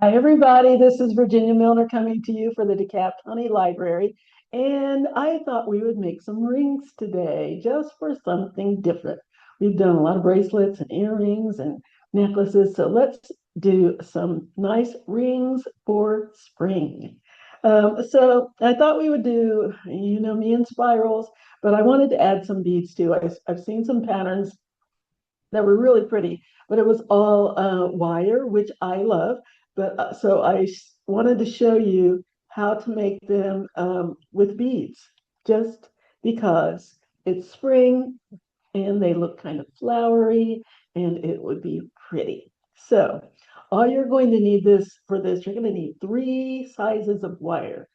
Hi, everybody. This is Virginia Milner coming to you for the DeKalb County Library. And I thought we would make some rings today just for something different. We've done a lot of bracelets and earrings and necklaces. So let's do some nice rings for spring. So I thought we would do, me and spirals, but I wanted to add some beads too. I've seen some patterns that were really pretty, but it was all wire, which I love. But so wanted to show you how to make them with beads, just because it's spring and they look kind of flowery and it would be pretty. So all you're going to need for this, you're going to need three sizes of wire,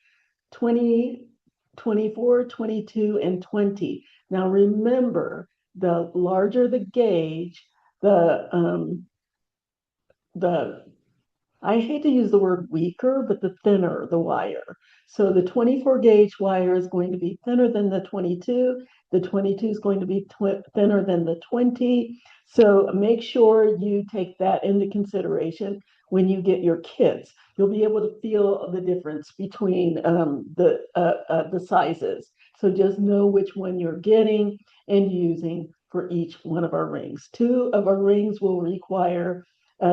20, 24, 22, and 20. Now remember, the larger the gauge, the I hate to use the word weaker, but the thinner the wire. So the 24 gauge wire is going to be thinner than the 22. The 22 is going to be thinner than the 20. So make sure you take that into consideration when you get your kits. You'll be able to feel the difference between the sizes. So just know which one you're getting and using for each one of our rings. Two of our rings will require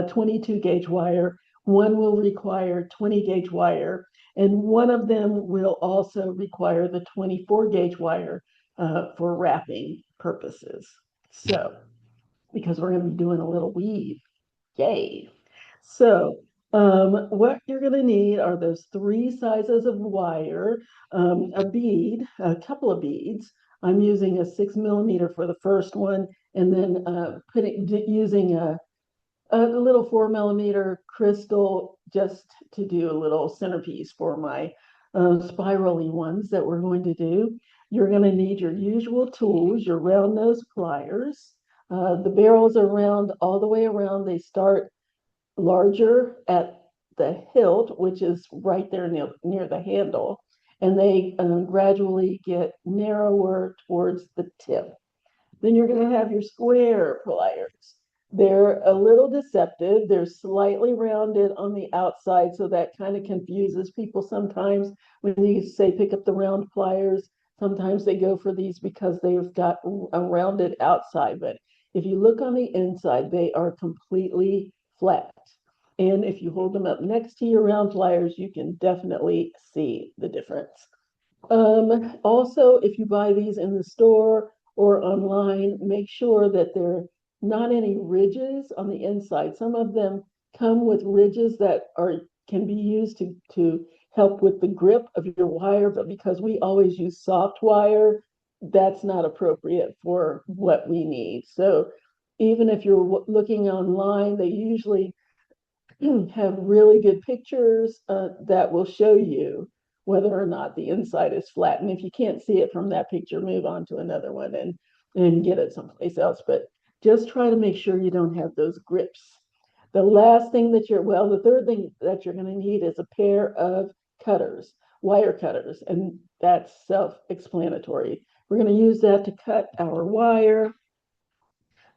22 gauge wire. One will require 20 gauge wire, and one of them will also require the 24 gauge wire for wrapping purposes. So, because we're going to be doing a little weave, yay. So, what you're going to need are those three sizes of wire, a bead, a couple of beads. I'm using a 6 millimeter for the first one, and then using a little 4 millimeter crystal just to do a little centerpiece for my spirally ones that we're going to do. You're going to need your usual tools, your round nose pliers. The barrels are round all the way around. They start larger at the hilt, which is right there near the handle, and they gradually get narrower towards the tip. Then you're going to have your square pliers. They're a little deceptive. They're slightly rounded on the outside, so that kind of confuses people sometimes when you say pick up the round pliers. Sometimes they go for these because they've got a rounded outside, but if you look on the inside, they are completely flat. And if you hold them up next to your round pliers, you can definitely see the difference. Also, if you buy these in the store or online, make sure that there are not any ridges on the inside. Some of them come with ridges that can be used to help with the grip of your wire, but because we always use soft wire, that's not appropriate for what we need. So even if you're looking online, they usually have really good pictures that will show you whether or not the inside is flat. And if you can't see it from that picture, move on to another one and get it someplace else. But just try to make sure you don't have those grips. The third thing that you're going to need is a pair of cutters, wire cutters, and that's self-explanatory. We're going to use that to cut our wire.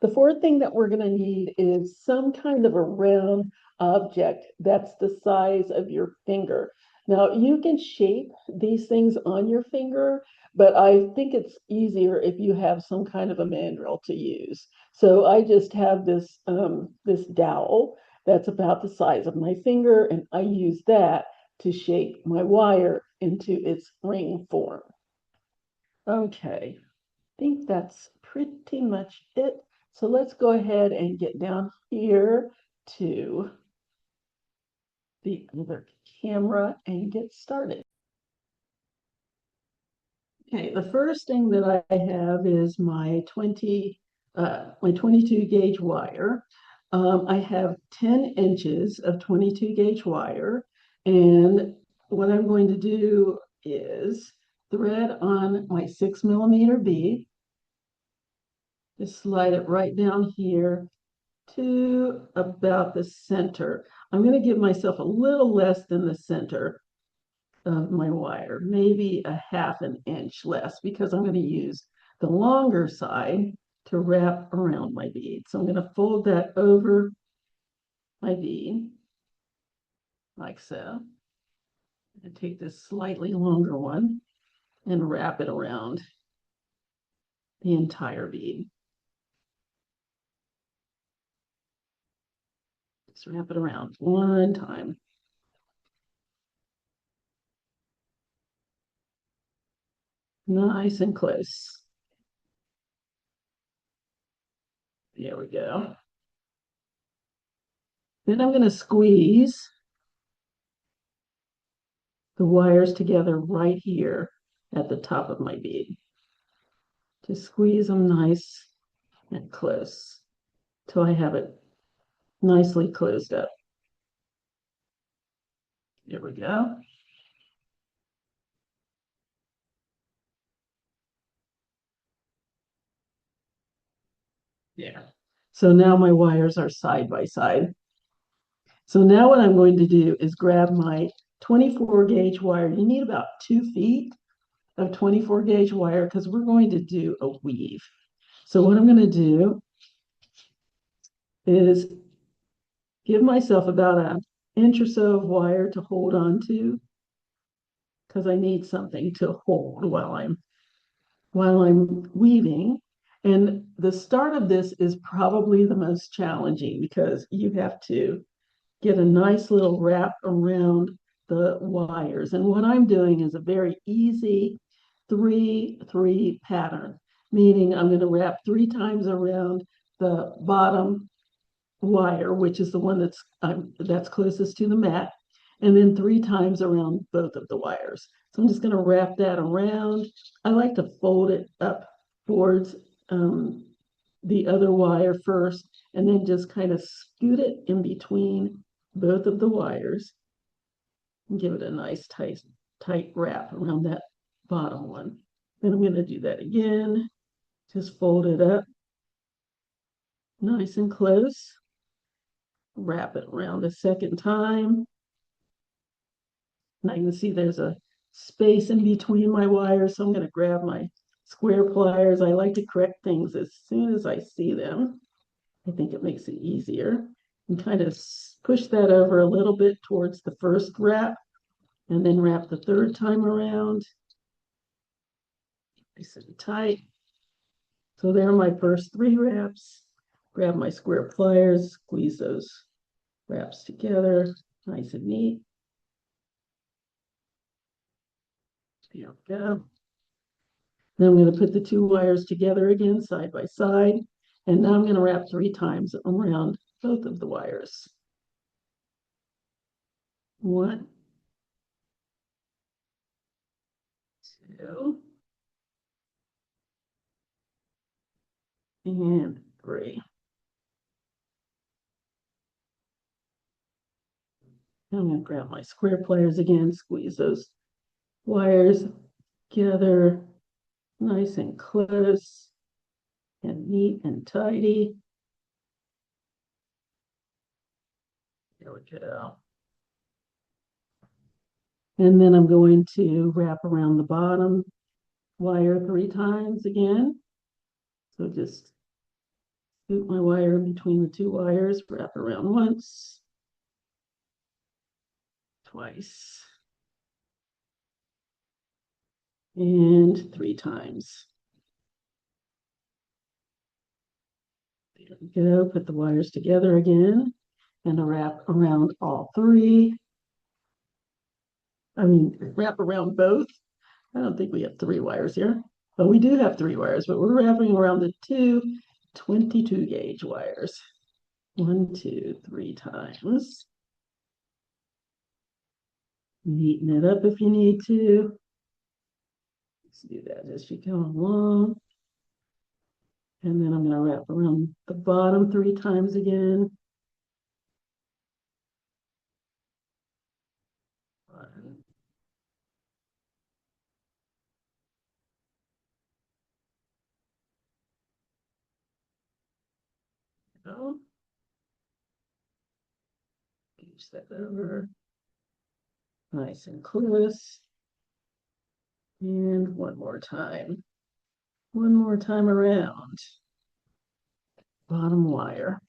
The fourth thing that we're going to need is some kind of a round object that's the size of your finger. Now, you can shape these things on your finger, but I think it's easier if you have some kind of a mandrel to use. So I just have this dowel that's about the size of my finger, and I use that to shape my wire into its ring form. Okay, I think that's pretty much it. So let's go ahead and get down here to the other camera and get started. Okay, the first thing that I have is my 22 gauge wire. I have 10 inches of 22 gauge wire, and what I'm going to do is thread on my 6 millimeter bead. Just slide it right down here to about the center. I'm going to give myself a little less than the center of my wire, maybe a half an inch less, because I'm going to use the longer side to wrap around my bead. So I'm going to fold that over my bead. like so. And take this slightly longer one and wrap it around the entire bead. Just wrap it around one time. Nice and close. There we go. Then I'm going to squeeze the wires together right here at the top of my bead. Just squeeze them nice and close till I have it nicely closed up. There we go. There. So now my wires are side by side. So now what I'm going to do is grab my 24 gauge wire. You need about 2 feet of 24 gauge wire because we're going to do a weave. So what I'm going to do is give myself about an inch or so of wire to hold on to because I need something to hold while I'm weaving. And the start of this is probably the most challenging because you have to get a nice little wrap around the wires. And what I'm doing is a very easy 3-3 pattern, meaning I'm going to wrap 3 times around the bottom wire, which is the one that's closest to the mat, and then 3 times around both of the wires. So I'm just going to wrap that around. I like to fold it up towards the other wire first, and then just kind of scoot it in between both of the wires and give it a nice tight wrap around that bottom one. Then I'm going to do that again. Just fold it up nice and close. Wrap it around a second time. And I can see there's a space in between my wires, so I'm going to grab my square pliers. I like to correct things as soon as I see them. I think it makes it easier. And kind of push that over a little bit towards the first wrap, and then wrap the third time around. Nice and tight. So there are my first 3 wraps. Grab my square pliers, squeeze those wraps together, nice and neat. There we go. Then I'm going to put the 2 wires together again, side by side. And now I'm going to wrap 3 times around both of the wires. 1, 2, and 3. Now I'm going to grab my square pliers again, squeeze those wires together, nice and close and neat and tidy. There we go. And then I'm going to wrap around the bottom wire 3 times again. So just scoot my wire in between the 2 wires, wrap around once, twice, and 3 times. There we go. Put the wires together again and wrap around all 3. Wrap around both. I don't think we have 3 wires here, but we do have 3 wires, but we're wrapping around the 2 22 gauge wires. 1, 2, 3 times. Neaten it up if you need to. Let's do that as you go along. And then I'm going to wrap around the bottom 3 times again. 1, 2. Use that over. Nice and close. And one more time. One more time around. Bottom wire.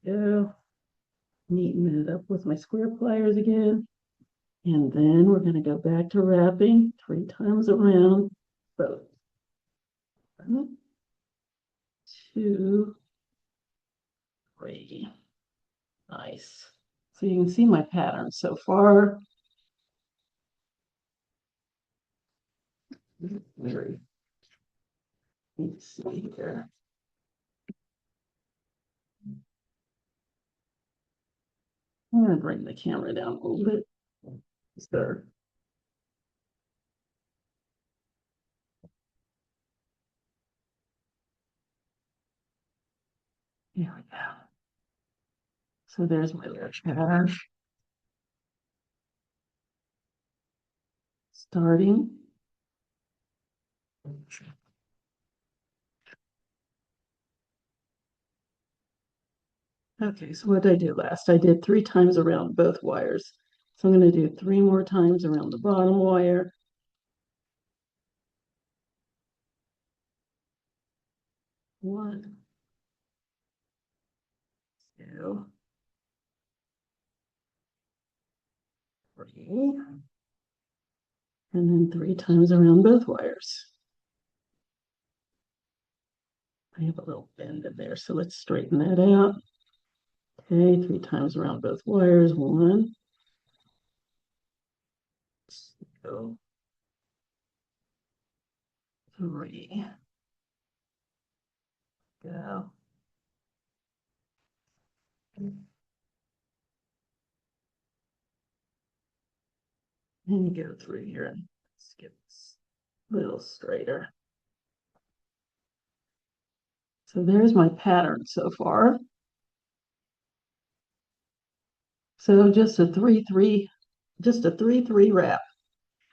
Go. Neaten it up with my square pliers again. And then we're going to go back to wrapping 3 times around both. 1, 2, 3. Nice. So you can see my pattern so far. Very, let's see here. I'm going to bring the camera down a little bit. There. Here we go. So there's my little pattern. Starting. Okay, so what did I do last? I did 3 times around both wires. So I'm going to do 3 more times around the bottom wire. 1, 2, 3, and then 3 times around both wires. I have a little bend in there, so let's straighten that out. Okay, 3 times around both wires. 1, 2, 3. Go. And go through here and skip this a little straighter. So there's my pattern so far. So just a 3-3, just a 3-3 wrap.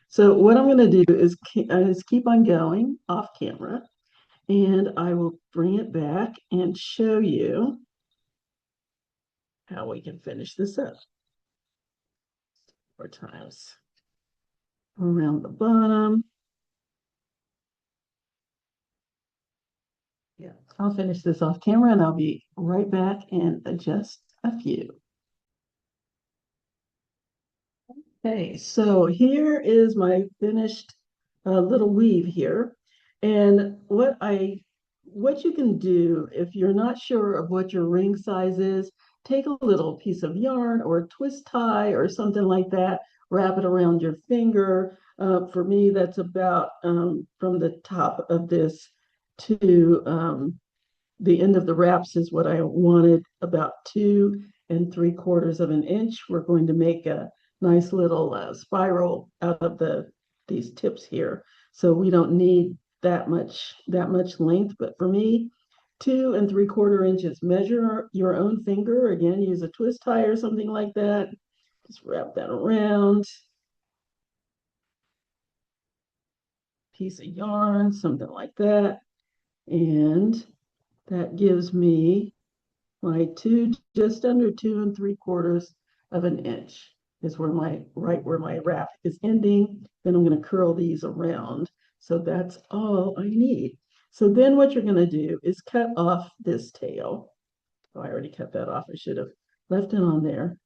So what I'm going to do is keep on going off camera, and I will bring it back and show you how we can finish this up. 4 times around the bottom. Yeah, I'll finish this off camera and I'll be right back in just a few. Okay, so here is my finished little weave here. And what you can do if you're not sure of what your ring size is, take a little piece of yarn or a twist tie or something like that, wrap it around your finger. For me, that's about from the top of this to the end of the wraps is what I wanted, about 2 3/4 of an inch. We're going to make a nice little spiral out of these tips here. So we don't need that much length, but for me, 2 3/4 inches. Measure your own finger. Again, use a twist tie or something like that. Just wrap that around. Piece of yarn, something like that. And that gives me my just under 2 3/4 of an inch is right where my wrap is ending. Then I'm going to curl these around. So that's all I need. So then what you're going to do is cut off this tail. Oh, I already cut that off. I should have left it on there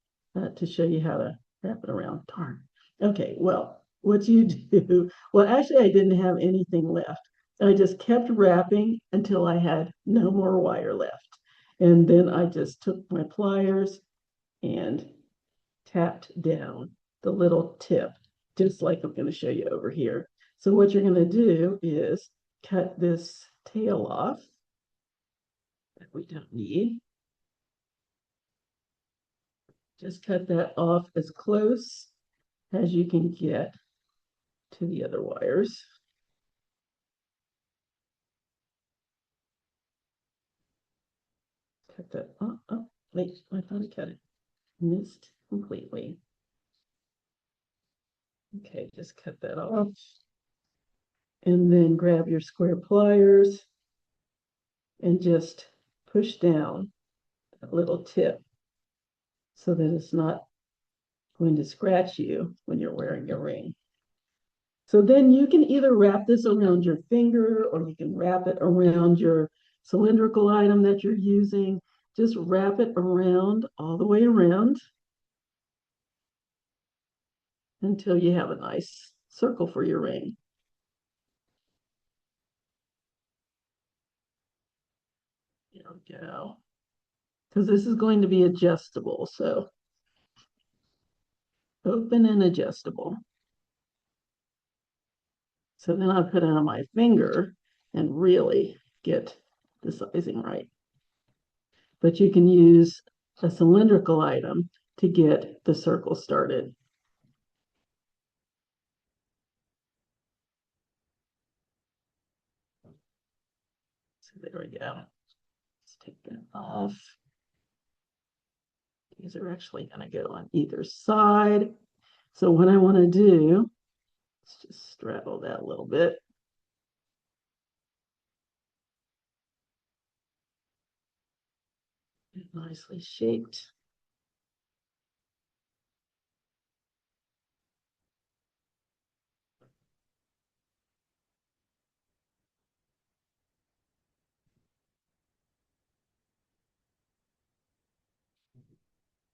to show you how to wrap it around. Darn. Okay, well, what you do, well, actually, I didn't have anything left. I just kept wrapping until I had no more wire left. And then I just took my pliers and tapped down the little tip, just like I'm going to show you over here. So what you're going to do is cut this tail off that we don't need. Just cut that off as close as you can get to the other wires. Cut that off. Oh, wait, I thought I cut it. Missed completely. Okay, just cut that off. And then grab your square pliers and just push down that little tip so that it's not going to scratch you when you're wearing your ring. So then you can either wrap this around your finger or you can wrap it around your cylindrical item that you're using. just wrap it around all the way around until you have a nice circle for your ring. There we go. Because this is going to be adjustable, so open and adjustable. So then I put it on my finger and really get the sizing right. But you can use a cylindrical item to get the circle started. So there we go. Let's take that off. These are actually going to go on either side. So what I want to do, let's just straddle that a little bit. Nicely shaped.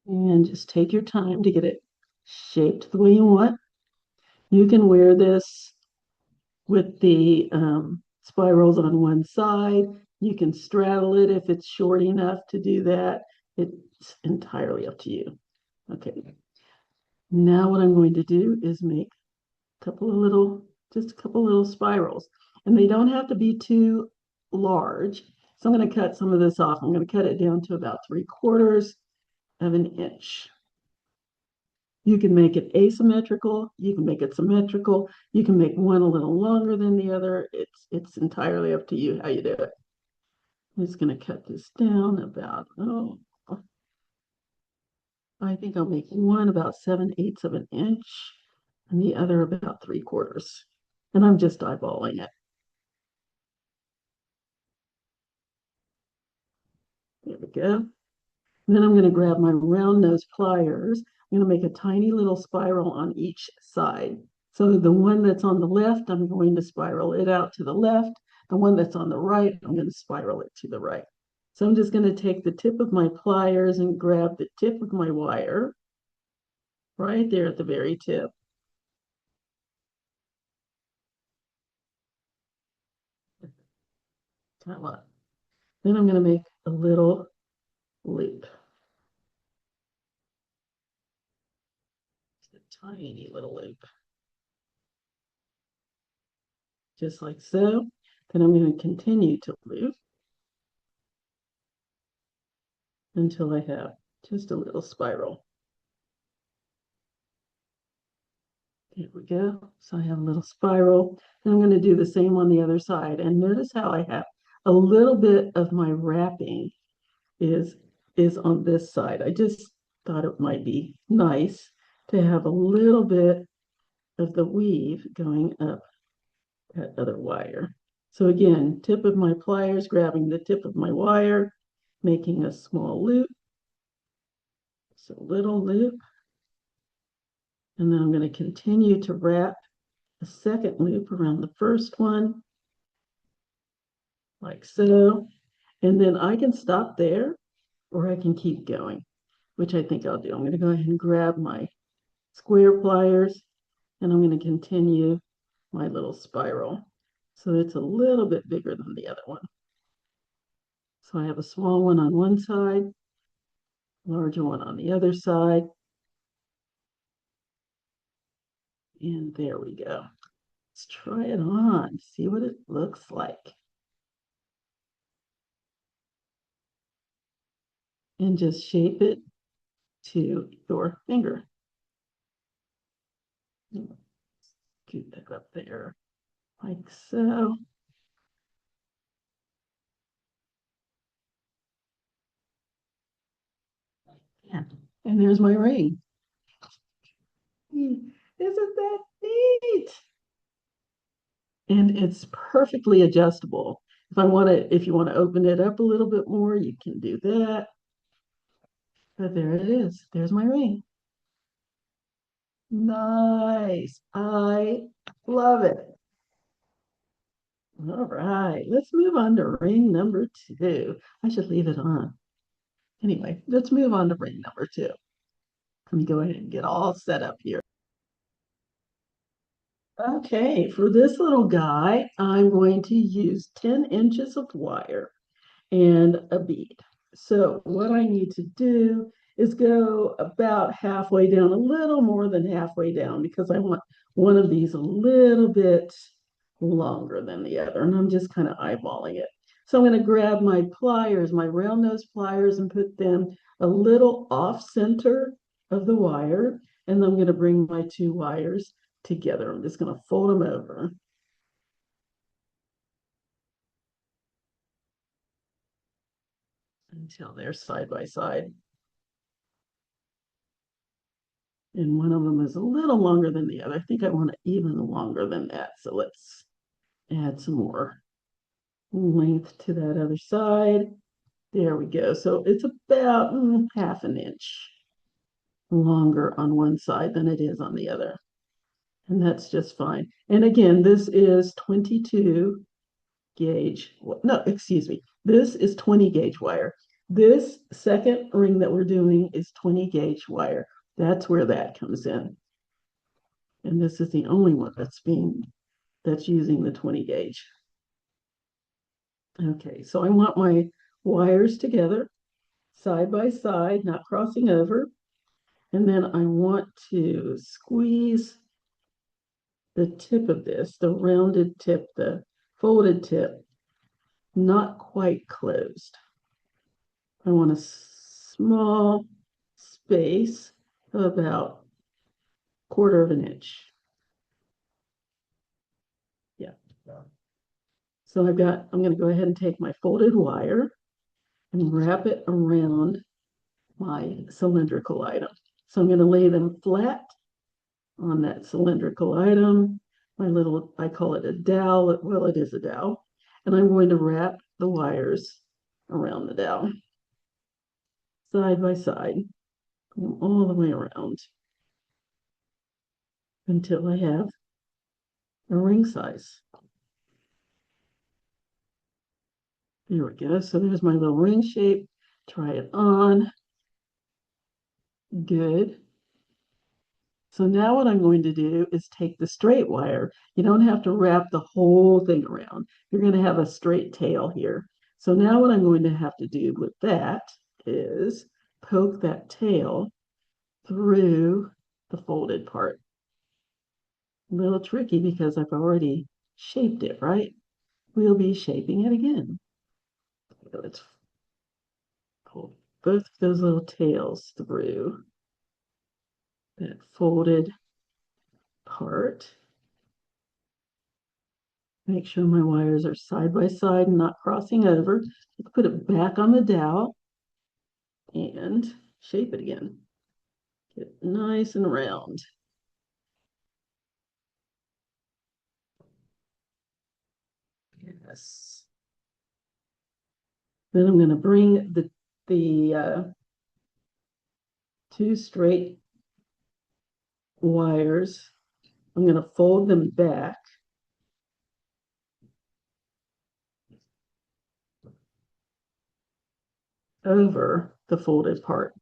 And just take your time to get it shaped the way you want. You can wear this with the spirals on one side. You can straddle it if it's short enough to do that. It's entirely up to you. Okay. Now what I'm going to do is make just a couple little spirals. And they don't have to be too large. So I'm going to cut some of this off. I'm going to cut it down to about 3/4 of an inch. You can make it asymmetrical, you can make it symmetrical, you can make one a little longer than the other. It's entirely up to you how you do it. I'm just going to cut this down about, I think I'll make one about 7/8 of an inch and the other about 3/4. And I'm just eyeballing it. There we go. Then I'm going to grab my round nose pliers. I'm going to make a tiny little spiral on each side. So the one that's on the left, I'm going to spiral it out to the left. The one that's on the right, I'm going to spiral it to the right. So I'm just going to take the tip of my pliers and grab the tip of my wire right there at the very tip. Come on. Then I'm going to make a little loop. Just a tiny little loop. Just like so. Then I'm going to continue to loop until I have just a little spiral. There we go. So I have a little spiral. And I'm going to do the same on the other side. And notice how I have a little bit of my wrapping is on this side. I just thought it might be nice to have a little bit of the weave going up that other wire. So again, tip of my pliers, grabbing the tip of my wire, making a small loop. So a little loop. And then I'm going to continue to wrap a second loop around the first one, like so. And then I can stop there or I can keep going, which I think I'll do. I'm going to go ahead and grab my square pliers and I'm going to continue my little spiral. So it's a little bit bigger than the other one. So I have a small one on one side, larger one on the other side. And there we go. Let's try it on, see what it looks like. And just shape it to your finger. Scoot that up there, like so. Yeah. And there's my ring. Isn't that neat? And it's perfectly adjustable. If you want to open it up a little bit more, you can do that. But there it is. There's my ring. Nice. I love it. All right, let's move on to ring number 2. I should leave it on. Anyway, let's move on to ring number two. Let me go ahead and get all set up here. Okay, for this little guy, I'm going to use 10 inches of wire and a bead. So what I need to do is go about halfway down, a little more than halfway down, because I want one of these a little bit longer than the other, and I'm just kind of eyeballing it. So I'm going to grab my pliers, my round nose pliers, and put them a little off center of the wire, and then I'm going to bring my two wires together. I'm just going to fold them over until they're side by side. And one of them is a little longer than the other. I think I want it even longer than that. So let's add some more length to that other side. There we go. So it's about half an inch longer on one side than it is on the other. And that's just fine. And again, this is 22 gauge. No, excuse me. This is 20 gauge wire. This second ring that we're doing is 20 gauge wire. That's where that comes in. And this is the only one that's using the 20 gauge. Okay, so I want my wires together, side by side, not crossing over. And then I want to squeeze the tip of this, the rounded tip, the folded tip, not quite closed. I want a small space of about 1/4 of an inch. Yeah. So I'm going to go ahead and take my folded wire and wrap it around my cylindrical item. So I'm going to lay them flat on that cylindrical item. My little, I call it a dowel. Well, it is a dowel. And I'm going to wrap the wires around the dowel, side by side, all the way around until I have a ring size. There we go. So there's my little ring shape. Try it on. Good. So now what I'm going to do is take the straight wire. You don't have to wrap the whole thing around. You're going to have a straight tail here. So now what I'm going to have to do with that is poke that tail through the folded part. A little tricky because I've already shaped it, right? We'll be shaping it again. So let's pull both of those little tails through that folded part. Make sure my wires are side by side and not crossing over. Put it back on the dowel and shape it again. Get it nice and round. Yes. Then I'm going to bring the two straight wires. I'm going to fold them back over the folded part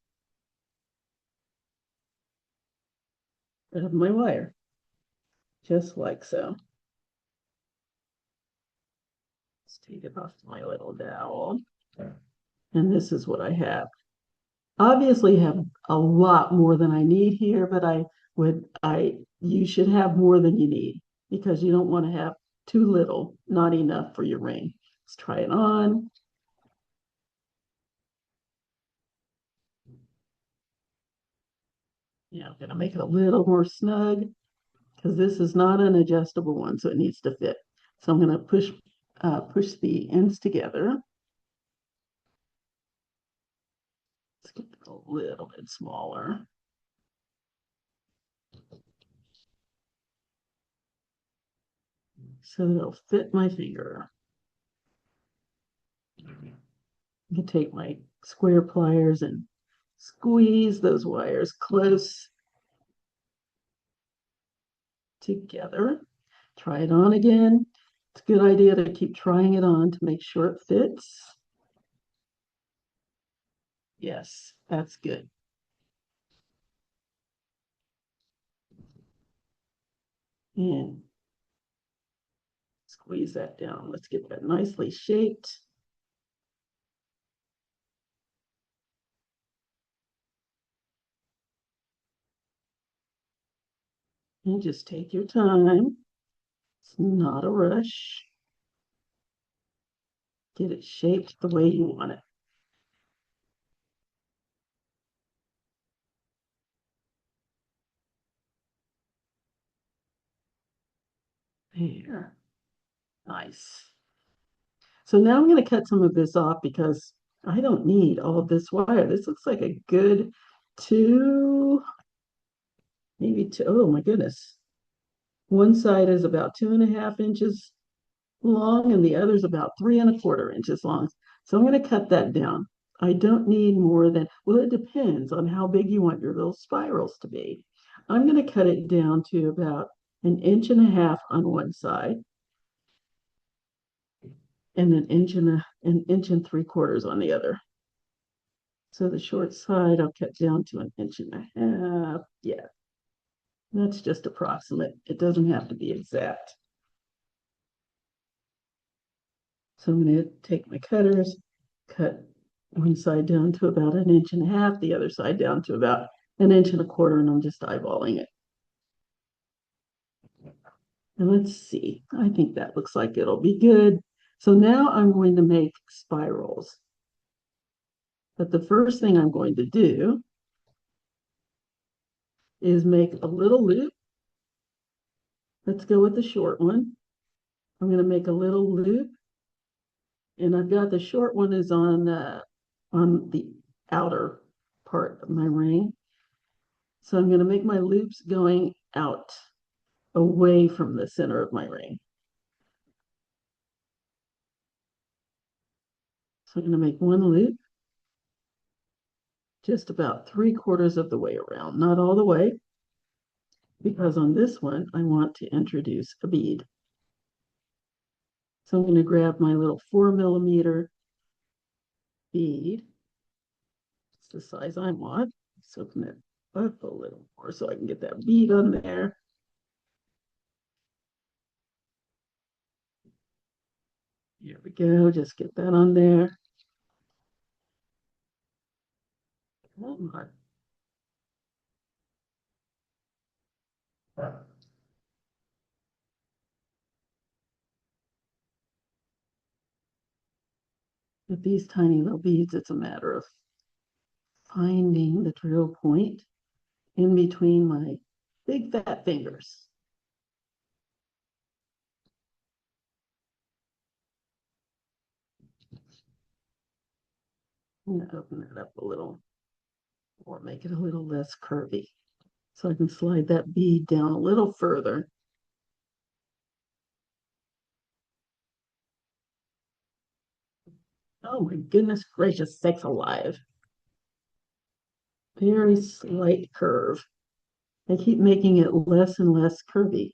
of my wire, just like so. Let's take it off my little dowel. And this is what I have. Obviously have a lot more than I need here, but you should have more than you need because you don't want to have too little, not enough for your ring. Let's try it on. Yeah, I'm gonna make it a little more snug because this is not an adjustable one, so it needs to fit. So I'm gonna push the ends together. Let's get it a little bit smaller. So it'll fit my finger. I can take my square pliers and squeeze those wires close together. Try it on again. It's a good idea to keep trying it on to make sure it fits. Yes, that's good. And squeeze that down. Let's get that nicely shaped. And just take your time. It's not a rush. Get it shaped the way you want it. There. Nice. So now I'm going to cut some of this off because I don't need all of this wire. This looks like a good two, maybe two. Oh my goodness. One side is about 2.5 inches long and the other is about 3.25 inches long. So I'm going to cut that down. I don't need more than, well, it depends on how big you want your little spirals to be. I'm going to cut it down to about 1.5 inches on one side and an inch and 3/4 on the other. So the short side I'll cut down to 1.5 inches. Yeah, that's just approximate. It doesn't have to be exact. So I'm going to take my cutters, cut one side down to about 1.5 inches, the other side down to about 1.25 inches, and I'm just eyeballing it. And let's see, I think that looks like it'll be good. So now I'm going to make spirals. But the first thing I'm going to do is make a little loop. Let's go with the short one. I'm going to make a little loop, and I've got the short one is on the outer part of my ring. So I'm going to make my loops going out away from the center of my ring. So I'm going to make one loop just about 3/4 of the way around, not all the way, because on this one I want to introduce a bead. So I'm going to grab my little 4mm bead. It's the size I want. Let's open it up a little more so I can get that bead on there. Here we go. Just get that on there. Come on. With these tiny little beads, it's a matter of finding the drill point in between my big fat fingers. I'm going to open that up a little or make it a little less curvy. So I can slide that bead down a little further. Oh my goodness gracious sakes alive. Very slight curve. I keep making it less and less curvy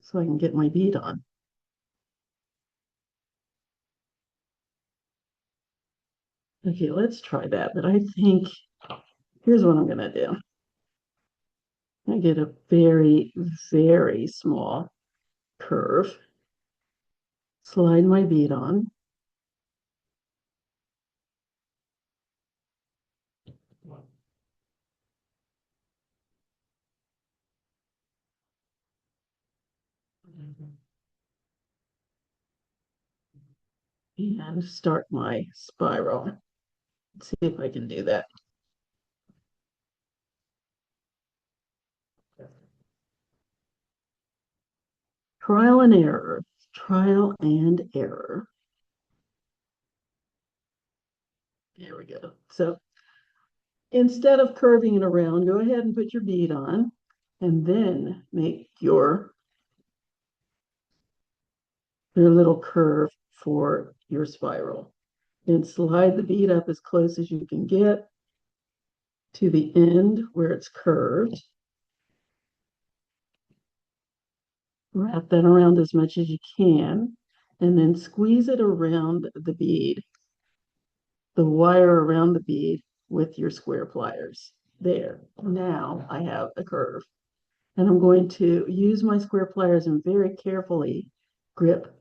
so I can get my bead on. Okay, let's try that. But I think here's what I'm going to do. I get a very, very small curve, slide my bead on, and start my spiral. Let's see if I can do that. Trial and error, trial and error. There we go. So instead of curving it around, go ahead and put your bead on and then make your little curve for your spiral. Then slide the bead up as close as you can get to the end where it's curved. Wrap that around as much as you can, and then squeeze it around the bead. the wire around the bead with your square pliers. There, now I have a curve. And I'm going to use my square pliers and very carefully grip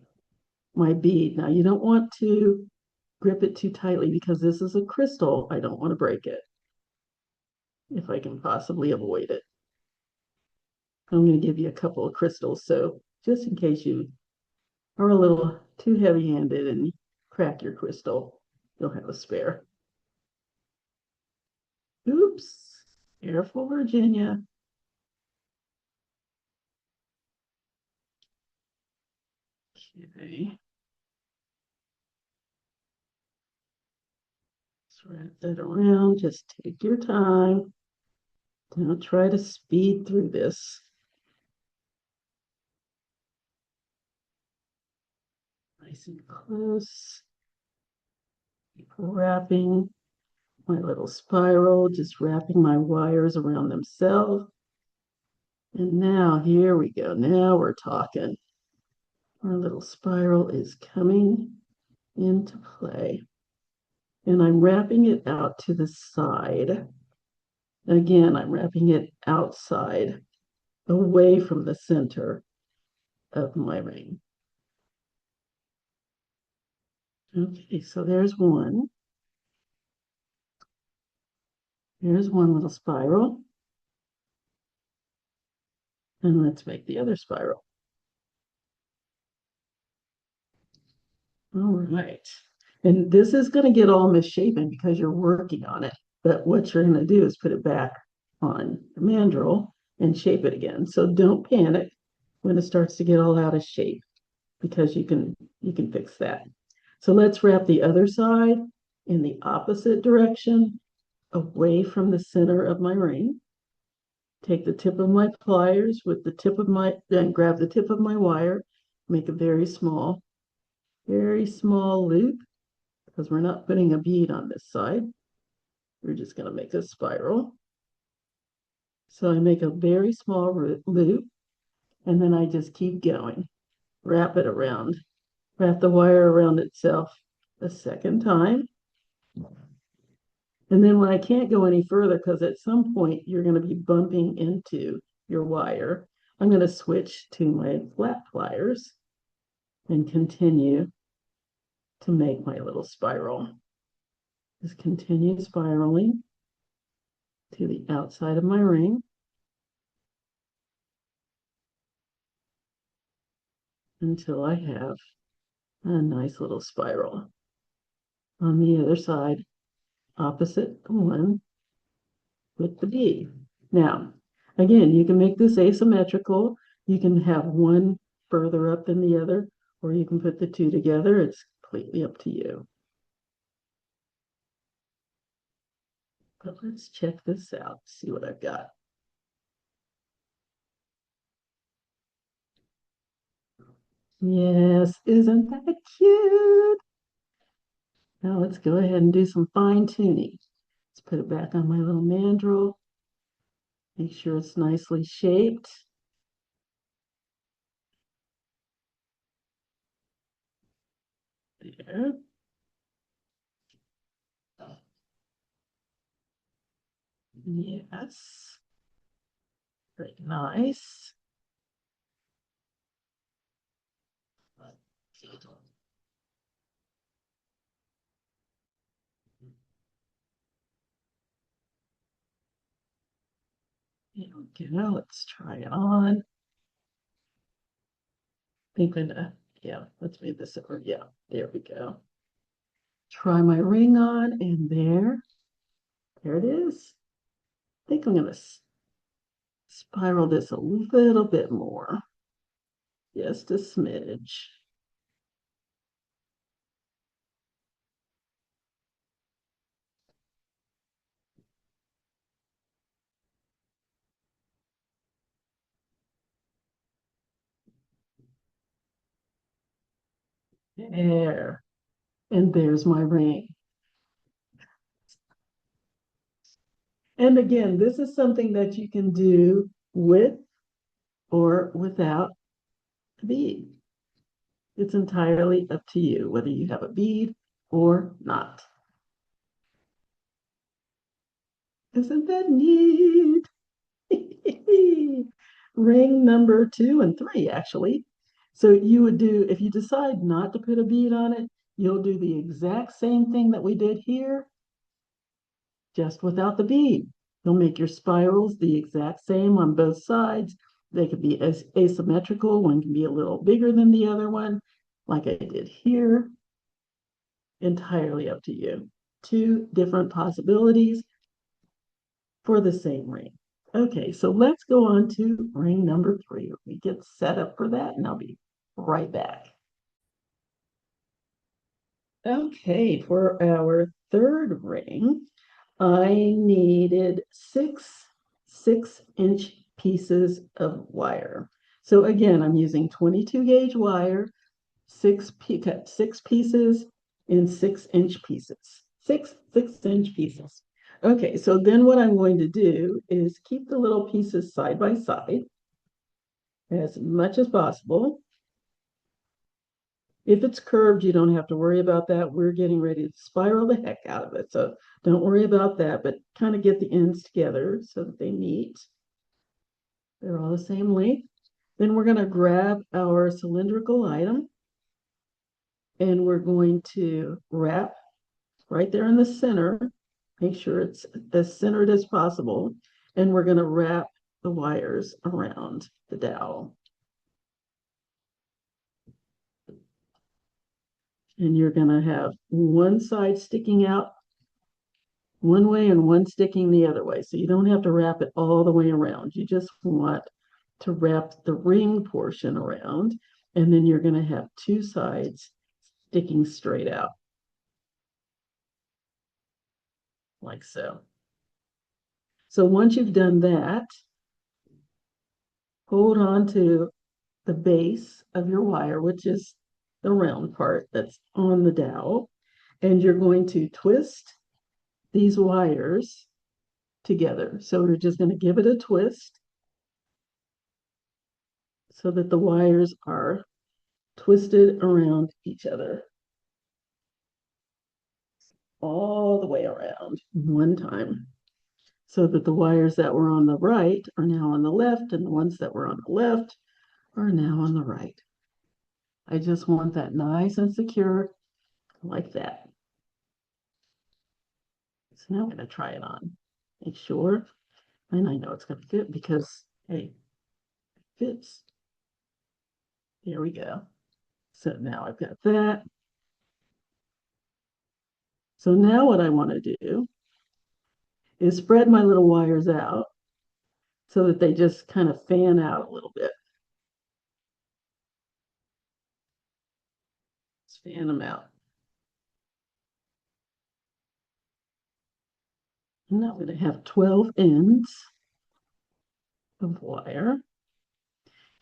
my bead. Now you don't want to grip it too tightly because this is a crystal. I don't want to break it if I can possibly avoid it. I'm going to give you a couple of crystals, so just in case you are a little too heavy-handed and crack your crystal, you'll have a spare. Oops, careful, Virginia. Okay, let's wrap that around. Just take your time. Don't try to speed through this. Nice and close. Keep wrapping my little spiral, just wrapping my wires around themselves. And now here we go. Now we're talking. Our little spiral is coming into play. And I'm wrapping it out to the side. Again, I'm wrapping it outside, away from the center of my ring. Okay, so there's one. There's one little spiral. And let's make the other spiral. All right. And this is going to get all misshapen because you're working on it. But what you're going to do is put it back on the mandrel and shape it again. So don't panic when it starts to get all out of shape because you can fix that. So let's wrap the other side in the opposite direction away from the center of my ring. Take the tip of my pliers with the tip of my, then grab the tip of my wire, make a very small loop because we're not putting a bead on this side. We're just going to make a spiral. So I make a very small loop and then I just keep going. Wrap it around, wrap the wire around itself a second time. And then when I can't go any further, because at some point you're going to be bumping into your wire, I'm going to switch to my flat pliers and continue to make my little spiral. Just continue spiraling to the outside of my ring until I have a nice little spiral. On the other side, opposite one with the bead. Now, again, you can make this asymmetrical. You can have one further up than the other, or you can put the two together. It's completely up to you. But let's check this out, see what I've got. Yes, isn't that cute? Now let's go ahead and do some fine tuning. Let's put it back on my little mandrel. Make sure it's nicely shaped. There. Yes. Very nice. Okay, now let's try it on. Think yeah, let's move this over. Yeah, there we go. Try my ring on, and there it is. I think I'm gonna spiral this a little bit more, just a smidge. There, and there's my ring. And again, this is something that you can do with or without a bead. It's entirely up to you whether you have a bead or not. Isn't that neat? Ring number 2 and 3, actually. So you would do, if you decide not to put a bead on it, you'll do the exact same thing that we did here, just without the bead. You'll make your spirals the exact same on both sides. They could be as asymmetrical. One can be a little bigger than the other one, like I did here. Entirely up to you. Two different possibilities for the same ring. Okay, so let's go on to ring number 3. Let me get set up for that and I'll be right back. Okay, for our third ring, I needed six-inch pieces of wire. So again, I'm using 22 gauge wire, cut 6 pieces in 6-inch pieces. Six-inch pieces. Okay, so then what I'm going to do is keep the little pieces side by side as much as possible. If it's curved, you don't have to worry about that. We're getting ready to spiral the heck out of it. So don't worry about that, but kind of get the ends together so that they meet. They're all the same length. Then we're going to grab our cylindrical item and we're going to wrap right there in the center. Make sure it's as centered as possible. And we're going to wrap the wires around the dowel. And you're going to have one side sticking out one way and one sticking the other way. So you don't have to wrap it all the way around. You just want to wrap the ring portion around, and then you're going to have two sides sticking straight out, like so. So once you've done that, hold on to the base of your wire, which is the round part that's on the dowel, and you're going to twist these wires together. So we're just going to give it a twist so that the wires are twisted around each other all the way around one time so that the wires that were on the right are now on the left and the ones that were on the left are now on the right. I just want that nice and secure like that. So now I'm going to try it on. Make sure, and I know it's going to fit because, hey, it fits. There we go. So now I've got that. So now what I want to do is spread my little wires out so that they just kind of fan out a little bit. Just fan them out. And now I'm going to have 12 ends of wire.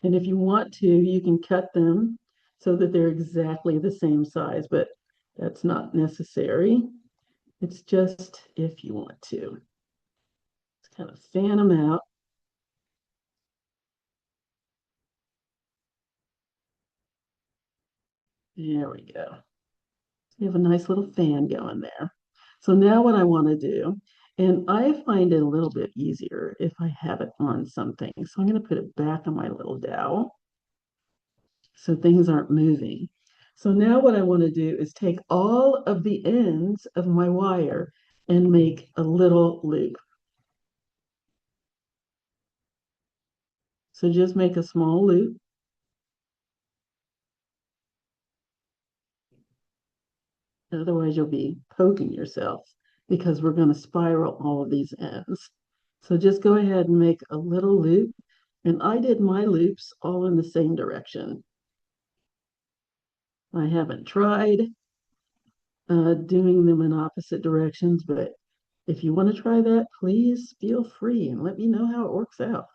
And if you want to, you can cut them so that they're exactly the same size, but that's not necessary. It's just if you want to. Just kind of fan them out. There we go. You have a nice little fan going there. So now what I want to do, and I find it a little bit easier if I have it on something. So I'm going to put it back on my little dowel so things aren't moving. So now what I want to do is take all of the ends of my wire and make a little loop. So just make a small loop. Otherwise you'll be poking yourself because we're going to spiral all of these ends. So just go ahead and make a little loop. And I did my loops all in the same direction. I haven't tried doing them in opposite directions, but if you want to try that, please feel free and let me know how it works out.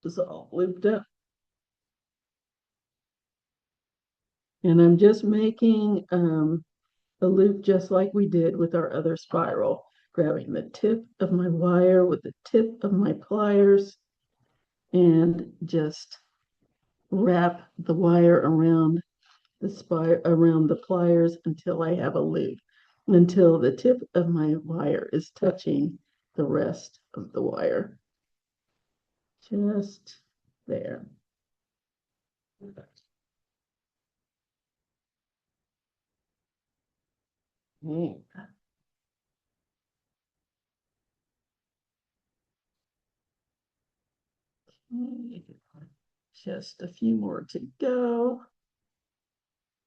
It's all looped up. And I'm just making a loop just like we did with our other spiral, grabbing the tip of my wire with the tip of my pliers and just wrap the wire around around the pliers until I have a loop, until the tip of my wire is touching the rest of the wire. Just there. Okay. Just a few more to go.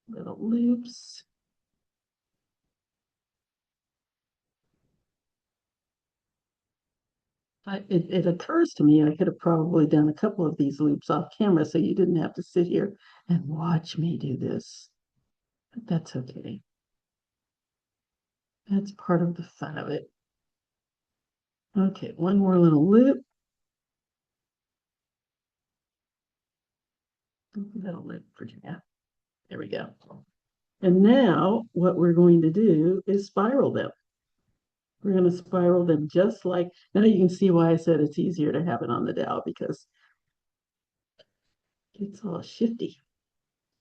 Little loops. It occurs to me I could have probably done a couple of these loops off camera so you didn't have to sit here and watch me do this. But that's okay. That's part of the fun of it. Okay, one more little loop. Little loop, Virginia. There we go. And now what we're going to do is spiral them. We're going to spiral them just like, now you can see why I said it's easier to have it on the dowel because it's all shifty.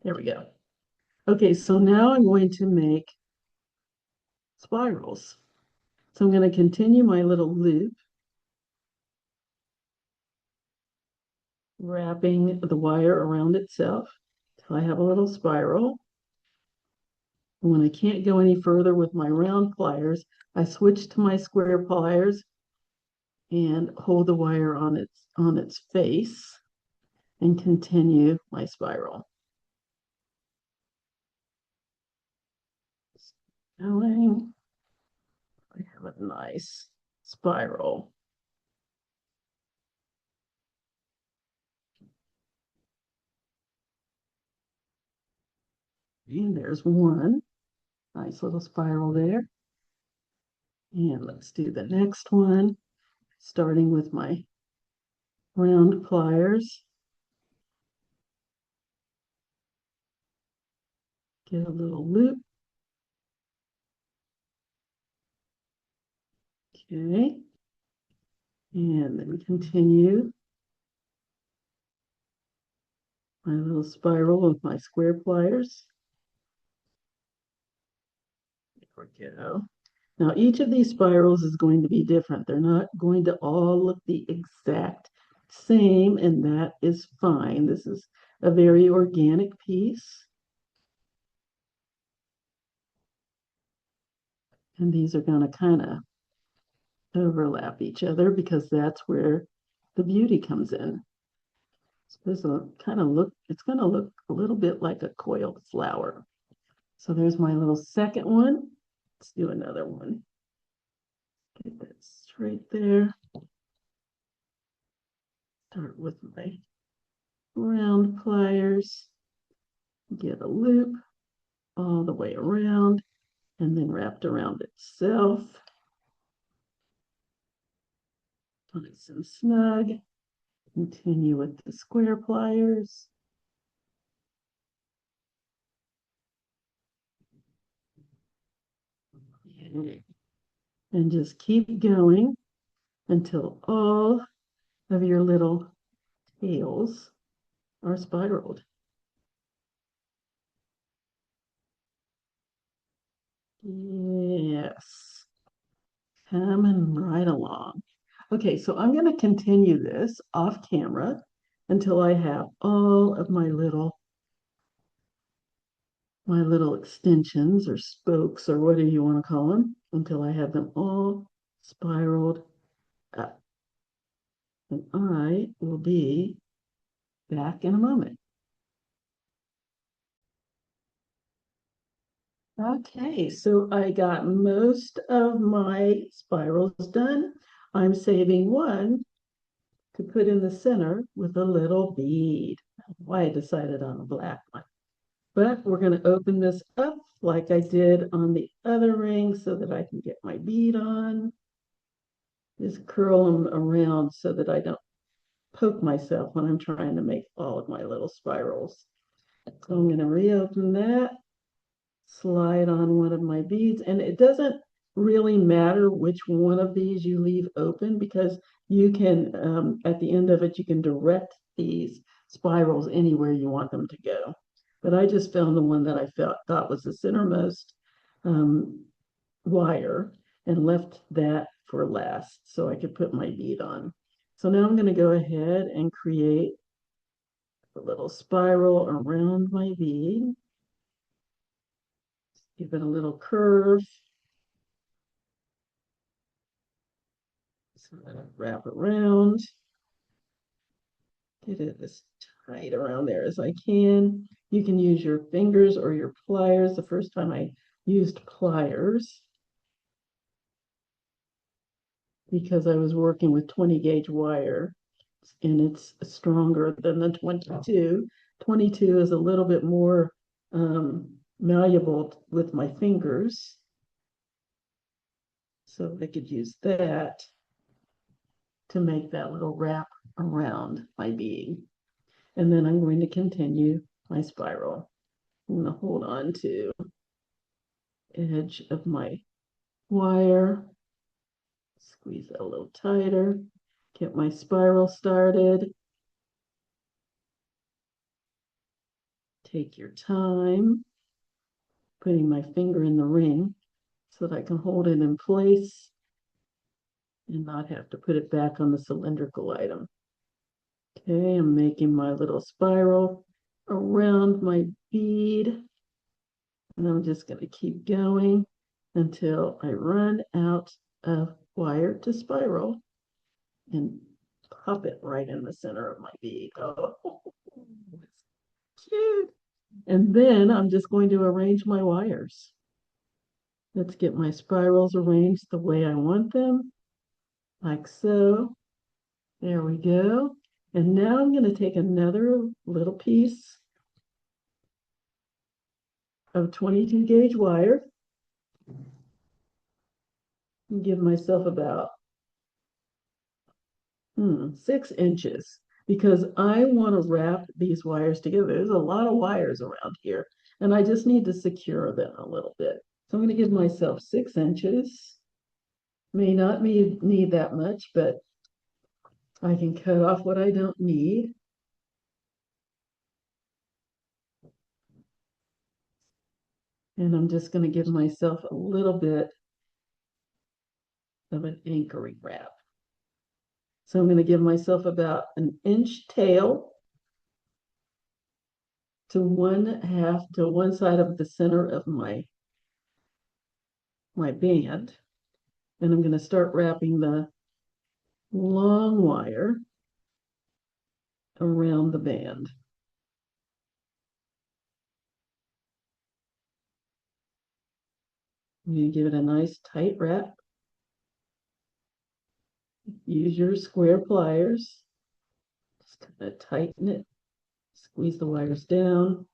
There we go. Okay, so now I'm going to make spirals. So I'm going to continue my little loop, wrapping the wire around itself till I have a little spiral. And when I can't go any further with my round pliers, I switch to my square pliers and hold the wire on its face and continue my spiral. Going, I have a nice spiral. And there's one nice little spiral there. And let's do the next one, starting with my round pliers. Get a little loop. Okay. And then continue my little spiral with my square pliers. There we go. Now, each of these spirals is going to be different. They're not going to all look the exact same, and that is fine. This is a very organic piece. And these are going to kind of overlap each other because that's where the beauty comes in. This will kind of look, it's going to look a little bit like a coiled flower. So there's my little second one. Let's do another one. Get that straight there. Start with my round pliers. Get a loop all the way around and then wrapped around itself. Nice and snug. Continue with the square pliers. And just keep going until all of your little tails are spiraled. Yes, coming right along. Okay, so I'm going to continue this off camera until I have all of my little extensions or spokes or whatever you want to call them, until I have them all spiraled up. And I will be back in a moment. Okay, so I got most of my spirals done. I'm saving one to put in the center with a little bead. Why I decided on a black one. But we're going to open this up like I did on the other ring so that I can get my bead on. Just curl them around so that I don't poke myself when I'm trying to make all of my little spirals. So I'm going to reopen that, slide on one of my beads, and it doesn't really matter which one of these you leave open because you can, at the end of it, you can direct these spirals anywhere you want them to go. But I just found the one that I thought was the centermost um, wire and left that for last so I could put my bead on. So now I'm going to go ahead and create a little spiral around my bead. Give it a little curve. So wrap around. Get it as tight around there as I can. You can use your fingers or your pliers. The first time I used pliers because I was working with 20 gauge wire and it's stronger than the 22. 22 is a little bit more malleable with my fingers. So I could use that to make that little wrap around my bead. And then I'm going to continue my spiral. I'm going to hold on to edge of my wire, squeeze it a little tighter, get my spiral started. Take your time, putting my finger in the ring so that I can hold it in place and not have to put it back on the cylindrical item. Okay, I'm making my little spiral around my bead, and I'm just going to keep going until I run out of wire to spiral and pop it right in the center of my bead. Oh, it's cute. And then I'm just going to arrange my wires. Let's get my spirals arranged the way I want them, like so. There we go. And now I'm going to take another little piece of 22 gauge wire and give myself about 6 inches because I want to wrap these wires together. There's a lot of wires around here and I just need to secure them a little bit. So I'm going to give myself 6 inches. May not need that much, but I can cut off what I don't need. And I'm just going to give myself a little bit of an anchoring wrap. So I'm going to give myself about an inch tail to one side of the center of my band. And I'm going to start wrapping the long wire around the band. I'm going to give it a nice tight wrap. Use your square pliers. Just kind of tighten it. Squeeze the wires down.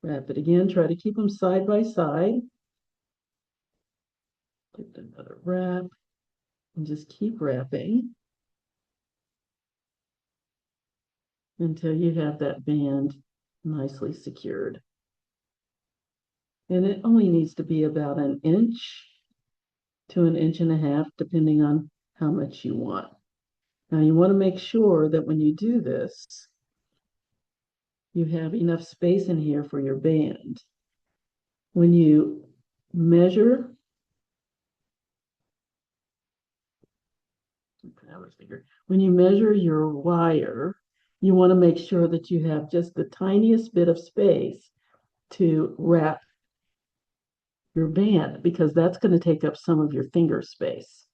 Wrap it again. Try to keep them side by side. Give it another wrap. And just keep wrapping until you have that band nicely secured. And it only needs to be about an inch to an inch and a half, depending on how much you want. Now you want to make sure that when you do this, you have enough space in here for your band. When you measure, when you measure your wire, you want to make sure that you have just the tiniest bit of space to wrap your band because that's going to take up some of your finger space.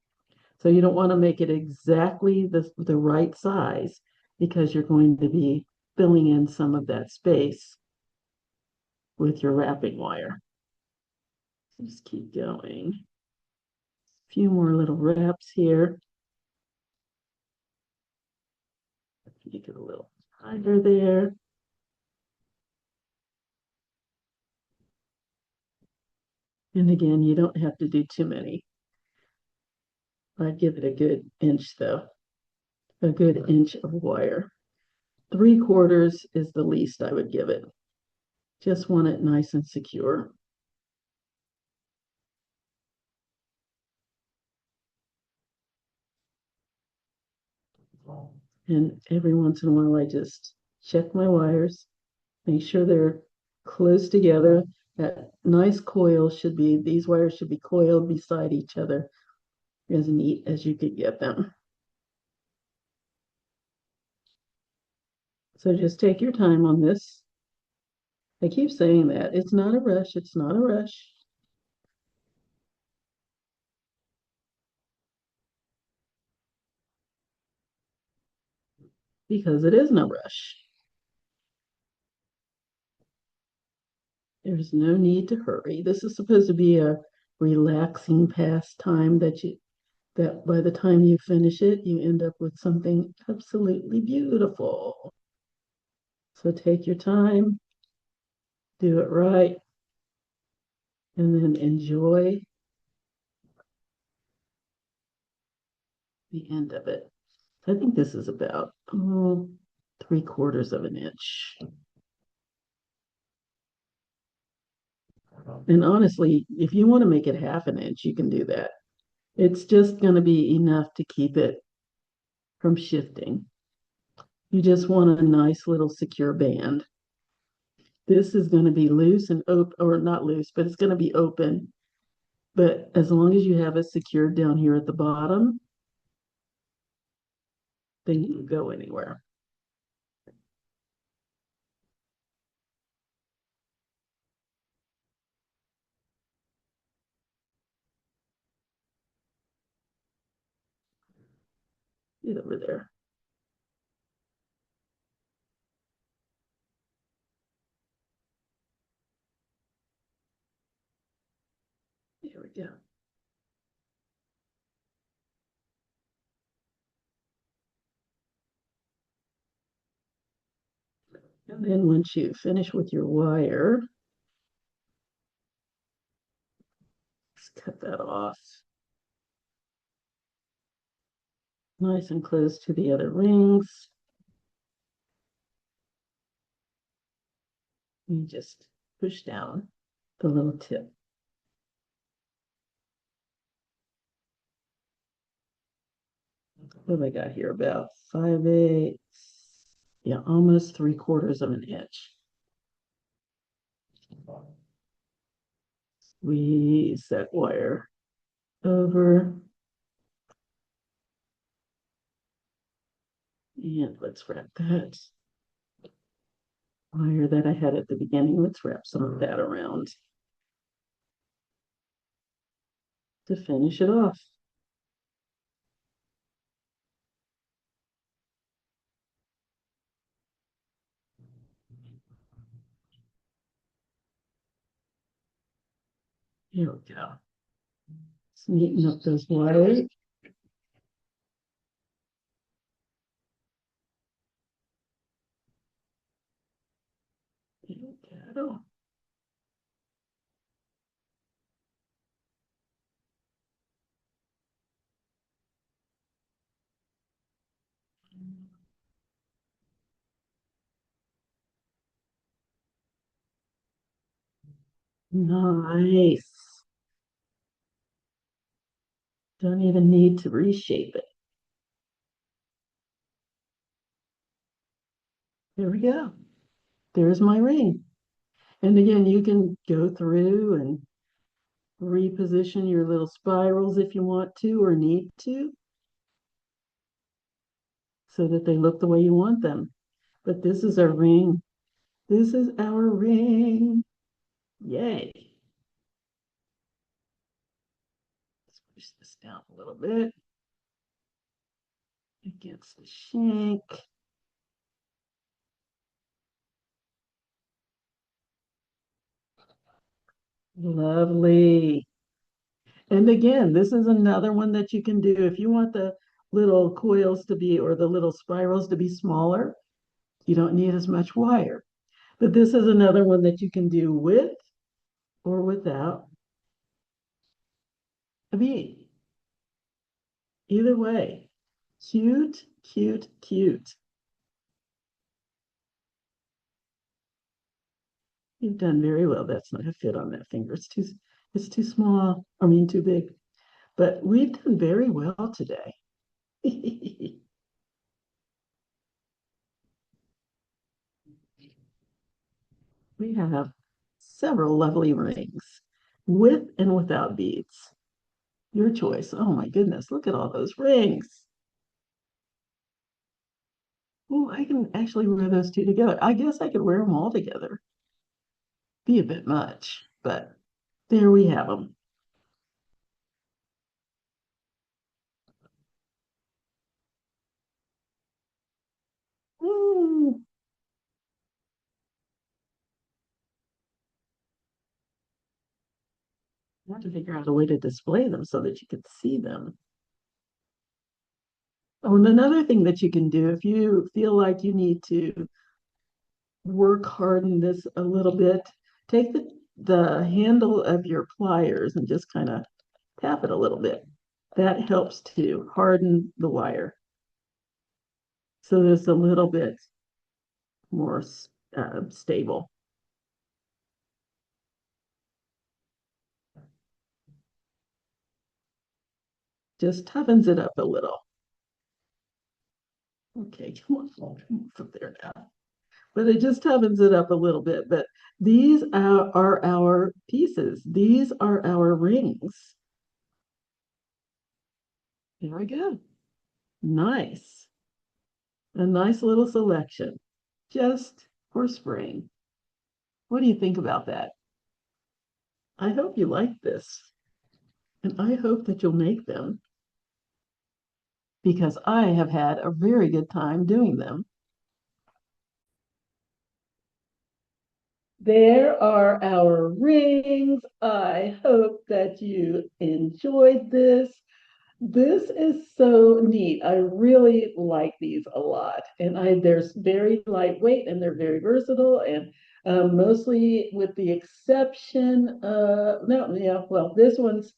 So you don't want to make it exactly the right size because you're going to be filling in some of that space with your wrapping wire. Just keep going. A few more little wraps here. Make it a little tighter there. And again, you don't have to do too many. I'd give it a good inch though, a good inch of wire. 3/4 is the least I would give it. Just want it nice and secure. And every once in a while, I just check my wires, make sure they're close together. That nice coil should be, these wires should be coiled beside each other as neat as you could get them. So just take your time on this. I keep saying that. It's not a rush. It's not a rush. Because it is no rush. There's no need to hurry. This is supposed to be a relaxing pastime that by the time you finish it, you end up with something absolutely beautiful. So take your time, do it right, and then enjoy the end of it. I think this is about 3/4 of an inch. And honestly, if you want to make it half an inch, you can do that. It's just going to be enough to keep it from shifting. You just want a nice little secure band. This is going to be loose and open, or not loose, but it's going to be open. But as long as you have it secured down here at the bottom, then you can go anywhere. Get over there. There we go. And then once you finish with your wire, just cut that off. Nice and close to the other rings. You just push down the little tip. What have I got here? About 5/8. Yeah, almost 3/4 of an inch. Squeeze that wire over. And let's wrap that wire that I had at the beginning. Let's wrap some of that around to finish it off. Here we go. Let's neaten up those wires. There we go. Nice. Don't even need to reshape it. There we go. There's my ring. And again, you can go through and reposition your little spirals if you want to or need to, so that they look the way you want them. But this is our ring. This is our ring. Yay. Let's push this down a little bit against the shank. Lovely. And again, this is another one that you can do if you want the little coils to be, or the little spirals to be smaller. You don't need as much wire. But this is another one that you can do with or without a bead. Either way, cute, cute, cute. You've done very well. That's not a fit on that finger. It's too small. I mean, too big. But we've done very well today. We have several lovely rings with and without beads. Your choice. Oh my goodness, look at all those rings. Oh, I can actually wear those two together. I guess I could wear them all together. Be a bit much, but there we have them. Mm, I have to figure out a way to display them so that you can see them. Oh, and another thing that you can do if you feel like you need to work hard in this a little bit, take the handle of your pliers and just kind of tap it a little bit. That helps to harden the wire. So there's a little bit more stable. Just toughens it up a little. Okay, come on, from there now. But it just toughens it up a little bit. But these are our pieces. These are our rings. There we go. Nice. A nice little selection just for spring. What do you think about that? I hope you like this, and I hope that you'll make them because I have had a very good time doing them. There are our rings. I hope that you enjoyed this. This is so neat. I really like these a lot. And they're very lightweight and they're very versatile and mostly with the exception no, yeah, well, this one's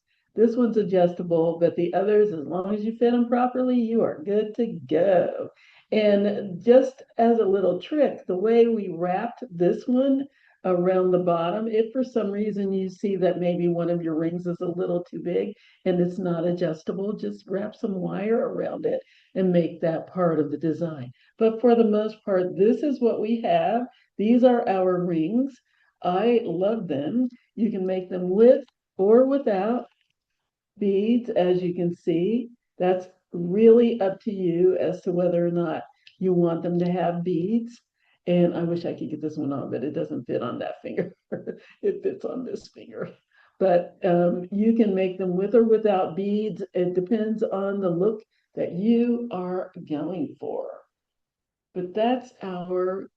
adjustable, but the others, as long as you fit them properly, you are good to go. And just as a little trick, the way we wrapped this one around the bottom, if for some reason you see that maybe one of your rings is a little too big, and it's not adjustable, just wrap some wire around it and make that part of the design. But for the most part, this is what we have. These are our rings. I love them. You can make them with or without beads, as you can see. That's really up to you as to whether or not you want them to have beads. And I wish I could get this one on, but it doesn't fit on that finger. It fits on this finger. But you can make them with or without beads. It depends on the look that you are going for. But that's our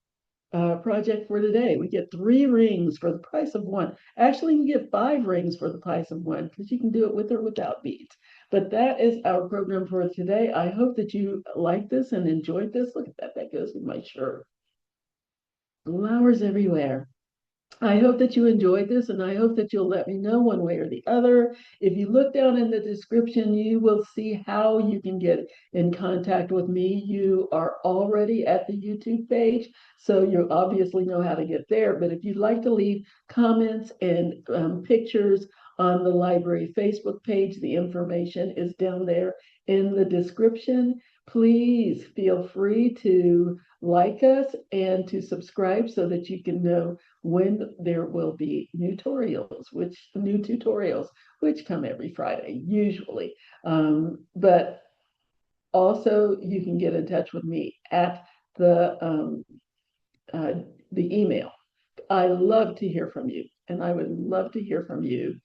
project for today. We get 3 rings for the price of one. Actually, we get 5 rings for the price of one because you can do it with or without beads. But that is our program for today. I hope that you like this and enjoyed this. Look at that, that goes with my shirt. Flowers everywhere. I hope that you enjoyed this, and I hope that you'll let me know one way or the other. If you look down in the description, you will see how you can get in contact with me. You are already at the YouTube page, so you obviously know how to get there. But if you'd like to leave comments and pictures on the library Facebook page, the information is down there in the description. Please feel free to like us and to subscribe so that you can know when there will be new tutorials, which come every Friday, usually. But also you can get in touch with me at uh, the email. I love to hear from you, and I would love to hear from you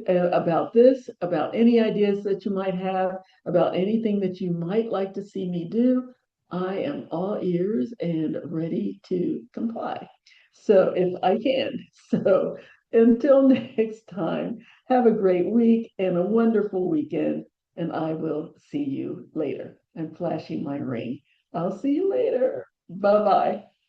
about this, about any ideas that you might have, about anything that you might like to see me do. I am all ears and ready to comply. So if I can. So until next time, have a great week and a wonderful weekend. And I will see you later. I'm flashing my ring. I'll see you later. Bye bye.